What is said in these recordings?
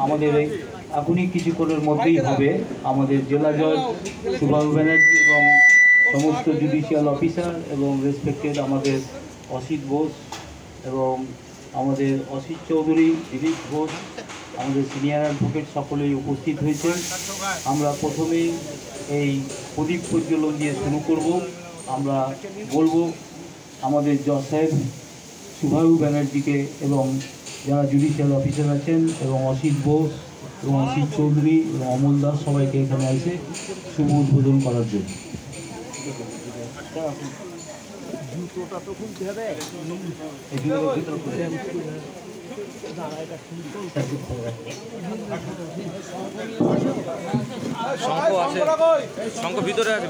আমাদের এখনই কিছুক্ষণের মধ্যেই হবে। আমাদের জেলা জজ সুভাষ ব্যানার্জি এবং সমস্ত জুডিশিয়াল অফিসার এবং রেসপেক্টেড আমাদের অসিত ঘোষ এবং আমাদের অসিত চৌধুরী, দিলীপ ঘোষ, আমাদের সিনিয়র অ্যাডভোকেট সকলেই উপস্থিত হয়েছেন। আমরা প্রথমেই এই প্রদীপ প্রজ্বলন দিয়ে শুরু করব। আমরা বলবো আমাদের জজ সাহেব সুভাষ ব্যানার্জিকে এবং যারা জুডিশিয়াল অফিসার আছেন এবং অসিত বোস এবং অসিত চৌধুরী এবং অমল দাস সবাইকে এখানে এসে শুভ উদ্বোধন করার জন্য। শঙ্খ ভিতরে আছে।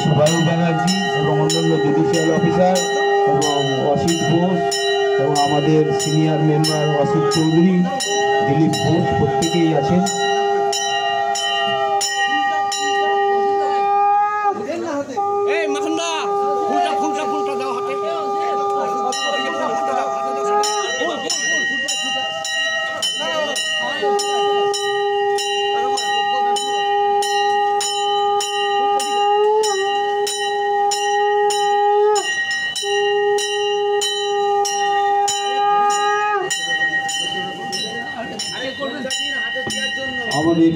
সুভাষ ব্যানার্জি এবং অন্যান্য জুডিশিয়াল অফিসার এবং অসিত ঘোষ এবং আমাদের সিনিয়র মেম্বার অসিত চৌধুরী, দিলীপ ঘোষ প্রত্যেকেই আছেন। আমাদের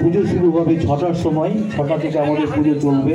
পুজো শুরু হবে 6টার সময়। 6টা থেকে আমাদের পুজো চলবে।